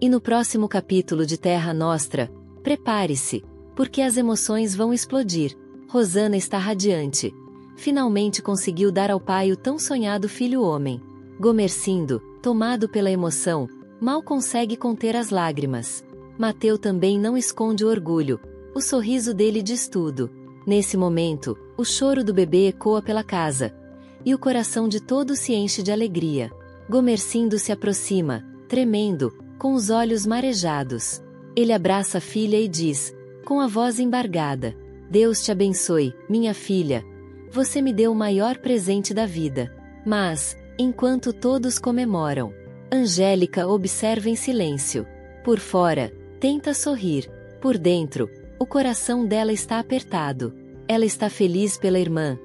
E no próximo capítulo de Terra Nostra, prepare-se, porque as emoções vão explodir. Rosana está radiante. Finalmente conseguiu dar ao pai o tão sonhado filho homem. Gomercindo, tomado pela emoção, mal consegue conter as lágrimas. Mateu também não esconde o orgulho. O sorriso dele diz tudo. Nesse momento, o choro do bebê ecoa pela casa. E o coração de todos se enche de alegria. Gomercindo se aproxima, tremendo, com os olhos marejados. Ele abraça a filha e diz, com a voz embargada: Deus te abençoe, minha filha. Você me deu o maior presente da vida. Mas, enquanto todos comemoram, Angélica observa em silêncio. Por fora, tenta sorrir. Por dentro, o coração dela está apertado. Ela está feliz pela irmã,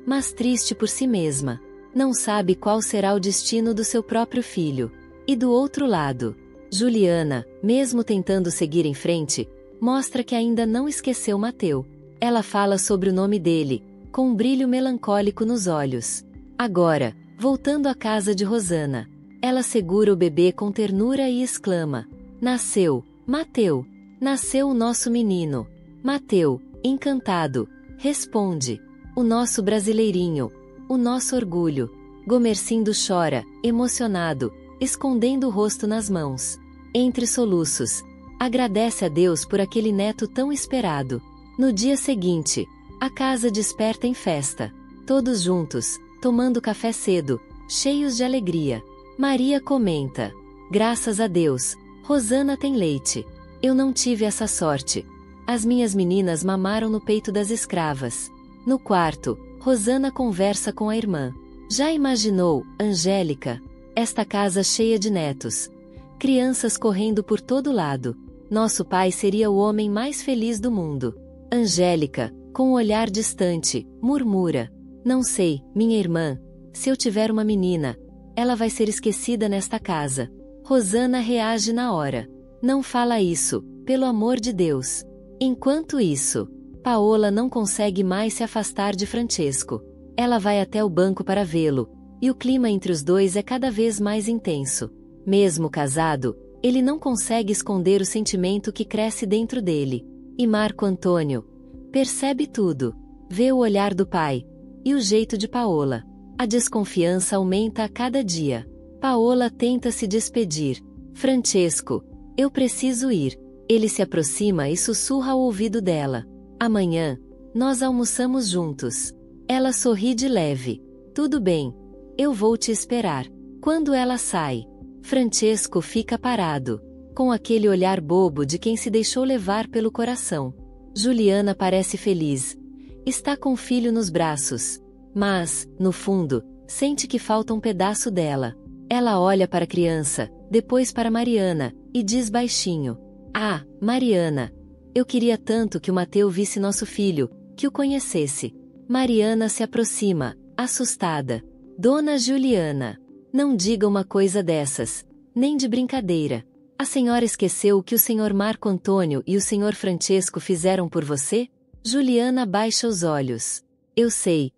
mas triste por si mesma. Não sabe qual será o destino do seu próprio filho. E do outro lado, Juliana, mesmo tentando seguir em frente, mostra que ainda não esqueceu Mateu. Ela fala sobre o nome dele, com um brilho melancólico nos olhos. Agora, voltando à casa de Rosana, ela segura o bebê com ternura e exclama: Nasceu, Mateu! Nasceu o nosso menino! Mateu, encantado, responde: o nosso brasileirinho, o nosso orgulho. Gomercindo chora, emocionado, escondendo o rosto nas mãos. Entre soluços, agradece a Deus por aquele neto tão esperado. No dia seguinte, a casa desperta em festa. Todos juntos, tomando café cedo, cheios de alegria. Maria comenta: graças a Deus, Rosana tem leite. Eu não tive essa sorte. As minhas meninas mamaram no peito das escravas. No quarto, Rosana conversa com a irmã. Já imaginou, Angélica? Esta casa cheia de netos. Crianças correndo por todo lado. Nosso pai seria o homem mais feliz do mundo. Angélica, com um olhar distante, murmura: não sei, minha irmã, se eu tiver uma menina, ela vai ser esquecida nesta casa. Rosana reage na hora: não fala isso, pelo amor de Deus. Enquanto isso, Paola não consegue mais se afastar de Francesco. Ela vai até o banco para vê-lo, e o clima entre os dois é cada vez mais intenso. Mesmo casado, ele não consegue esconder o sentimento que cresce dentro dele. E Marco Antônio percebe tudo, vê o olhar do pai, e o jeito de Paola. A desconfiança aumenta a cada dia. Paola tenta se despedir. Francesco, eu preciso ir. Ele se aproxima e sussurra ao ouvido dela: amanhã, nós almoçamos juntos. Ela sorri de leve: tudo bem, eu vou te esperar. Quando ela sai, Francesco fica parado, com aquele olhar bobo de quem se deixou levar pelo coração. Juliana parece feliz. Está com o filho nos braços. Mas, no fundo, sente que falta um pedaço dela. Ela olha para a criança, depois para Mariana, e diz baixinho: ah, Mariana, eu queria tanto que o Mateu visse nosso filho, que o conhecesse. Mariana se aproxima, assustada. Dona Juliana, não diga uma coisa dessas, nem de brincadeira. A senhora esqueceu o que o senhor Marco Antônio e o senhor Francesco fizeram por você? Juliana baixa os olhos. Eu sei,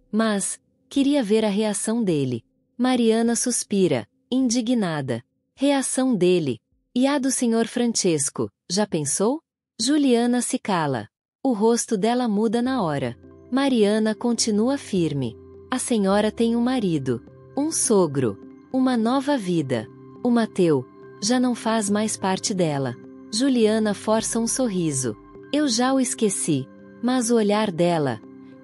mas queria ver a reação dele. Mariana suspira, indignada. Reação dele? E a do senhor Francesco, já pensou? Juliana se cala. O rosto dela muda na hora. Mariana continua firme. A senhora tem um marido, um sogro, uma nova vida. O Mateu já não faz mais parte dela. Juliana força um sorriso. Eu já o esqueci. Mas o olhar dela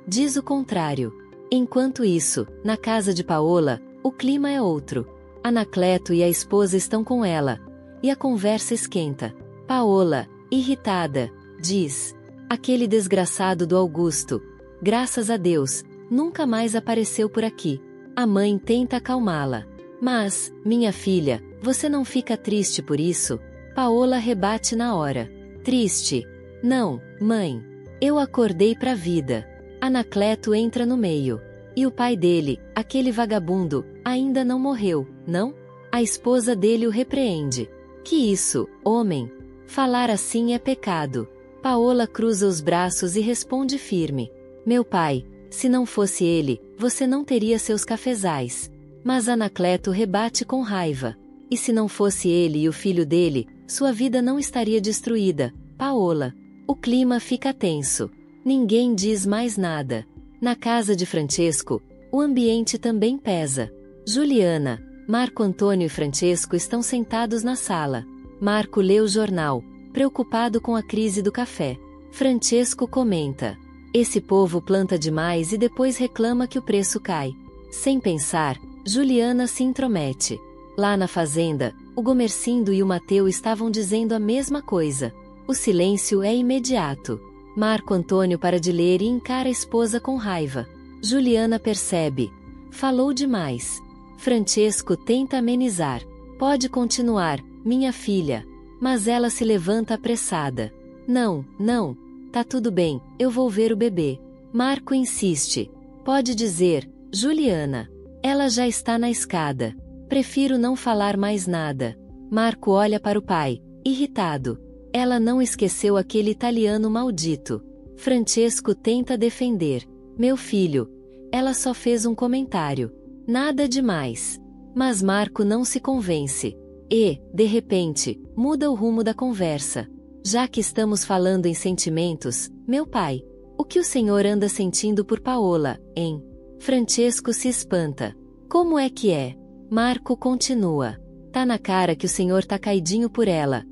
diz o contrário. Enquanto isso, na casa de Paola, o clima é outro. Anacleto e a esposa estão com ela, e a conversa esquenta. Paola, irritada, diz: aquele desgraçado do Augusto, graças a Deus, nunca mais apareceu por aqui. A mãe tenta acalmá-la. Mas, minha filha, você não fica triste por isso? Paola rebate na hora. Triste? Não, mãe. Eu acordei pra vida. Anacleto entra no meio. E o pai dele, aquele vagabundo, ainda não morreu, não? A esposa dele o repreende. Que isso, homem? Falar assim é pecado. Paola cruza os braços e responde firme: meu pai, se não fosse ele, você não teria seus cafezais. Mas Anacleto rebate com raiva: E se não fosse ele e o filho dele, sua vida não estaria destruída. Paola. O clima fica tenso. Ninguém diz mais nada. Na casa de Francesco, o ambiente também pesa. Juliana, Marco Antônio e Francesco estão sentados na sala. Marco lê o jornal, preocupado com a crise do café. Francesco comenta: esse povo planta demais e depois reclama que o preço cai. Sem pensar, Juliana se intromete. Lá na fazenda, o Gomercindo e o Mateu estavam dizendo a mesma coisa. O silêncio é imediato. Marco Antônio para de ler e encara a esposa com raiva. Juliana percebe. Falou demais. Francesco tenta amenizar. Pode continuar, minha filha. Mas ela se levanta apressada. Não, não. Tá tudo bem, eu vou ver o bebê. Marco insiste. Pode dizer, Juliana. Ela já está na escada. Prefiro não falar mais nada. Marco olha para o pai, irritado. Ela não esqueceu aquele italiano maldito. Francesco tenta defender. Meu filho. Ela só fez um comentário. Nada demais. Mas Marco não se convence. E, de repente, muda o rumo da conversa. Já que estamos falando em sentimentos, meu pai, o que o senhor anda sentindo por Paola, hein? Francesco se espanta. Como é que é? Marco continua. Tá na cara que o senhor tá caidinho por ela.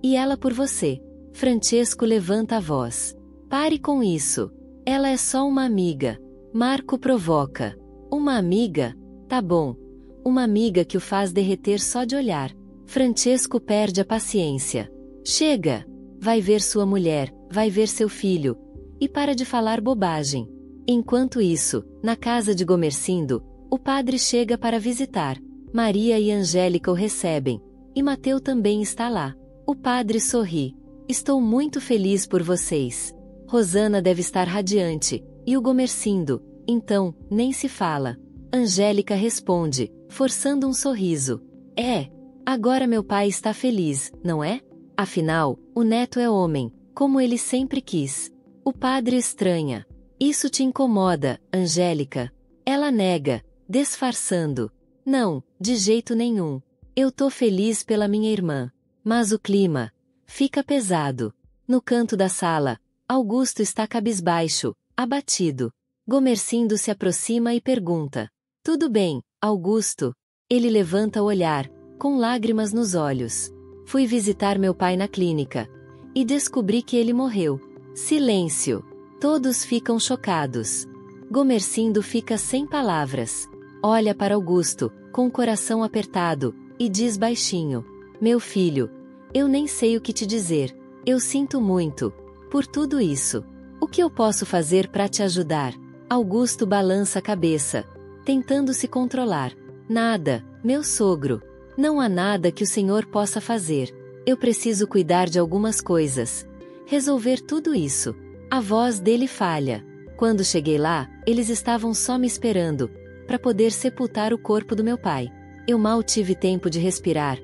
E ela por você. Francesco levanta a voz. Pare com isso. Ela é só uma amiga. Marco provoca. Uma amiga? Tá bom. Uma amiga que o faz derreter só de olhar. Francesco perde a paciência. Chega! Vai ver sua mulher, vai ver seu filho. E para de falar bobagem. Enquanto isso, na casa de Gomercindo, o padre chega para visitar. Maria e Angélica o recebem. E Mateu também está lá. O padre sorri. Estou muito feliz por vocês. Rosana deve estar radiante. E o Gomercindo, então, nem se fala. Angélica responde, forçando um sorriso. É. Agora meu pai está feliz, não é? Afinal, o neto é homem, como ele sempre quis. O padre estranha. Isso te incomoda, Angélica? Ela nega, disfarçando. Não, de jeito nenhum. Eu tô feliz pela minha irmã. Mas o clima fica pesado. No canto da sala, Augusto está cabisbaixo, abatido. Gomercindo se aproxima e pergunta: tudo bem, Augusto? Ele levanta o olhar, com lágrimas nos olhos. Fui visitar meu pai na clínica. E descobri que ele morreu. Silêncio. Todos ficam chocados. Gomercindo fica sem palavras. Olha para Augusto, com o coração apertado, e diz baixinho: meu filho, eu nem sei o que te dizer. Eu sinto muito por tudo isso. O que eu posso fazer para te ajudar? Augusto balança a cabeça, tentando se controlar. Nada, meu sogro. Não há nada que o senhor possa fazer. Eu preciso cuidar de algumas coisas. Resolver tudo isso. A voz dele falha. Quando cheguei lá, eles estavam só me esperando, para poder sepultar o corpo do meu pai. Eu mal tive tempo de respirar.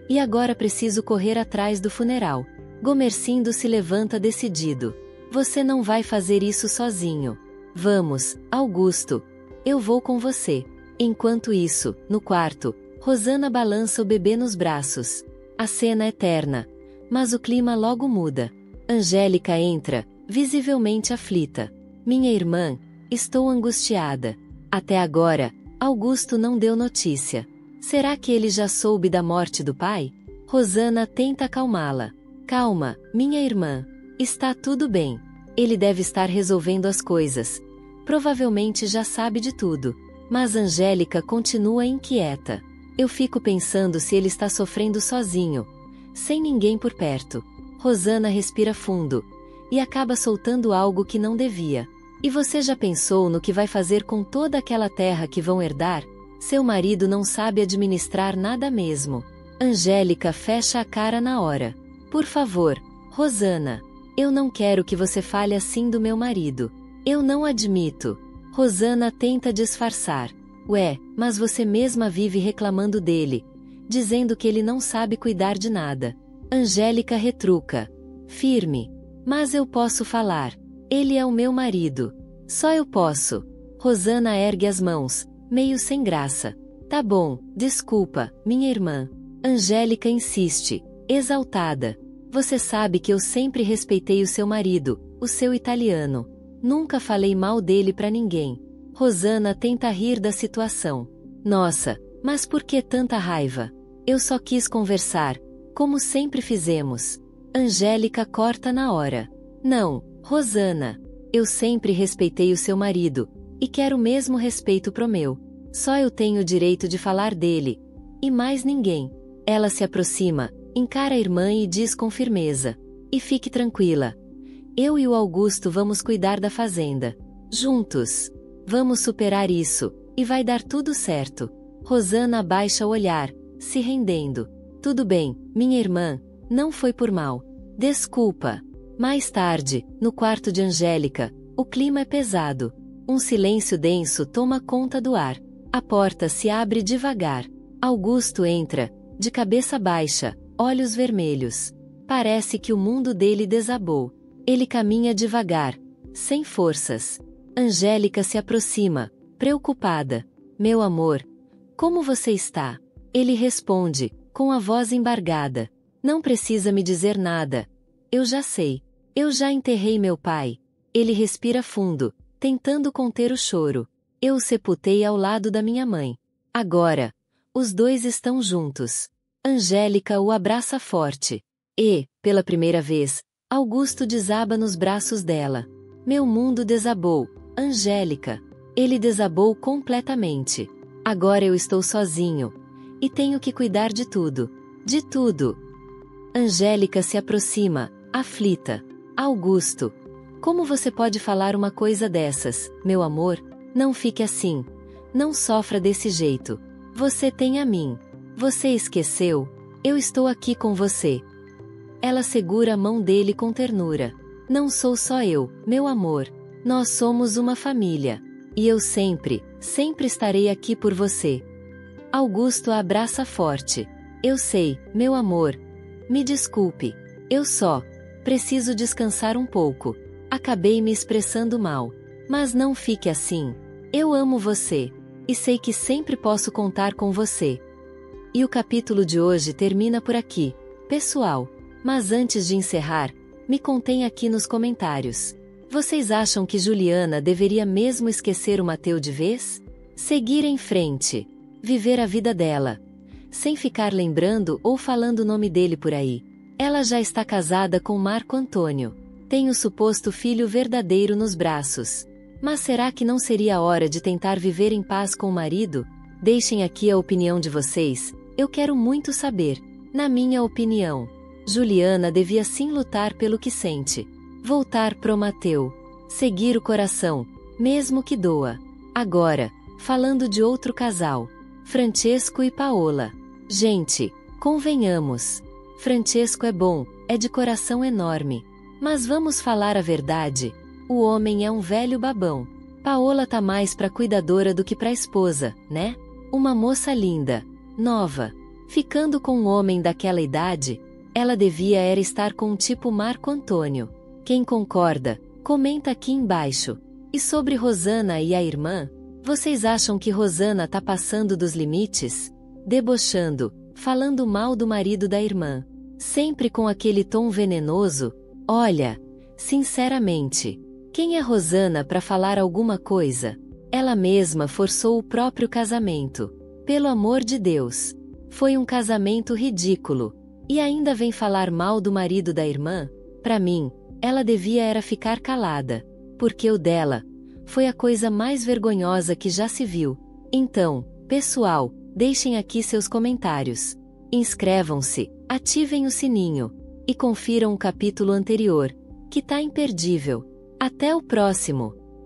E agora preciso correr atrás do funeral. Gomercindo se levanta decidido. Você não vai fazer isso sozinho. Vamos, Augusto. Eu vou com você. Enquanto isso, no quarto, Rosana balança o bebê nos braços. A cena é terna. Mas o clima logo muda. Angélica entra, visivelmente aflita. Minha irmã, estou angustiada. Até agora, Augusto não deu notícia. Será que ele já soube da morte do pai? Rosana tenta acalmá-la. Calma, minha irmã. Está tudo bem. Ele deve estar resolvendo as coisas. Provavelmente já sabe de tudo. Mas Angélica continua inquieta. Eu fico pensando se ele está sofrendo sozinho, sem ninguém por perto. Rosana respira fundo e acaba soltando algo que não devia. E você já pensou no que vai fazer com toda aquela terra que vão herdar? Seu marido não sabe administrar nada mesmo. Angélica fecha a cara na hora. Por favor, Rosana. Eu não quero que você fale assim do meu marido. Eu não admito. Rosana tenta disfarçar. Ué, mas você mesma vive reclamando dele, dizendo que ele não sabe cuidar de nada. Angélica retruca. Firme. Mas eu posso falar. Ele é o meu marido. Só eu posso. Rosana ergue as mãos, meio sem graça. Tá bom, desculpa, minha irmã. Angélica insiste, exaltada. Você sabe que eu sempre respeitei o seu marido, o seu italiano. Nunca falei mal dele pra ninguém. Rosana tenta rir da situação. Nossa, mas por que tanta raiva? Eu só quis conversar, como sempre fizemos. Angélica corta na hora. Não, Rosana. Eu sempre respeitei o seu marido, e quero o mesmo respeito pro meu. Só eu tenho o direito de falar dele, e mais ninguém. Ela se aproxima, encara a irmã e diz com firmeza. E fique tranquila. Eu e o Augusto vamos cuidar da fazenda. Juntos. Vamos superar isso, e vai dar tudo certo. Rosana abaixa o olhar, se rendendo. Tudo bem, minha irmã, não foi por mal. Desculpa. Mais tarde, no quarto de Angélica, o clima é pesado. Um silêncio denso toma conta do ar. A porta se abre devagar. Augusto entra, de cabeça baixa, olhos vermelhos. Parece que o mundo dele desabou. Ele caminha devagar, sem forças. Angélica se aproxima, preocupada. Meu amor, como você está? Ele responde, com a voz embargada. Não precisa me dizer nada. Eu já sei. Eu já enterrei meu pai. Ele respira fundo, tentando conter o choro. Eu o sepultei ao lado da minha mãe. Agora, os dois estão juntos. Angélica o abraça forte. E, pela primeira vez, Augusto desaba nos braços dela. Meu mundo desabou, Angélica. Ele desabou completamente. Agora eu estou sozinho. E tenho que cuidar de tudo. De tudo. Angélica se aproxima, aflita. Augusto. Como você pode falar uma coisa dessas, meu amor? Não fique assim. Não sofra desse jeito. Você tem a mim. Você esqueceu? Eu estou aqui com você. Ela segura a mão dele com ternura. Não sou só eu, meu amor. Nós somos uma família. E eu sempre, sempre estarei aqui por você. Augusto a abraça forte. Eu sei, meu amor. Me desculpe. Eu só preciso descansar um pouco. Acabei me expressando mal. Mas não fique assim. Eu amo você. E sei que sempre posso contar com você. E o capítulo de hoje termina por aqui, pessoal. Mas antes de encerrar, me contem aqui nos comentários. Vocês acham que Juliana deveria mesmo esquecer o Mateu de vez? Seguir em frente. Viver a vida dela. Sem ficar lembrando ou falando o nome dele por aí. Ela já está casada com Marco Antônio. Tem o suposto filho verdadeiro nos braços. Mas será que não seria hora de tentar viver em paz com o marido? Deixem aqui a opinião de vocês, eu quero muito saber. Na minha opinião, Juliana devia sim lutar pelo que sente. Voltar pro Mateu. Seguir o coração, mesmo que doa. Agora, falando de outro casal. Francesco e Paola. Gente, convenhamos. Francesco é bom, é de coração enorme. Mas vamos falar a verdade. O homem é um velho babão. Paola tá mais pra cuidadora do que pra esposa, né? Uma moça linda, nova. Ficando com um homem daquela idade, ela devia era estar com um tipo Marco Antônio. Quem concorda, comenta aqui embaixo. E sobre Rosana e a irmã, vocês acham que Rosana tá passando dos limites? Debochando, falando mal do marido da irmã. Sempre com aquele tom venenoso? Olha, sinceramente, quem é Rosana para falar alguma coisa? Ela mesma forçou o próprio casamento. Pelo amor de Deus. Foi um casamento ridículo. E ainda vem falar mal do marido da irmã? Pra mim, ela devia era ficar calada. Porque o dela foi a coisa mais vergonhosa que já se viu. Então, pessoal, deixem aqui seus comentários. Inscrevam-se, ativem o sininho. E confiram o capítulo anterior, que tá imperdível. Até o próximo!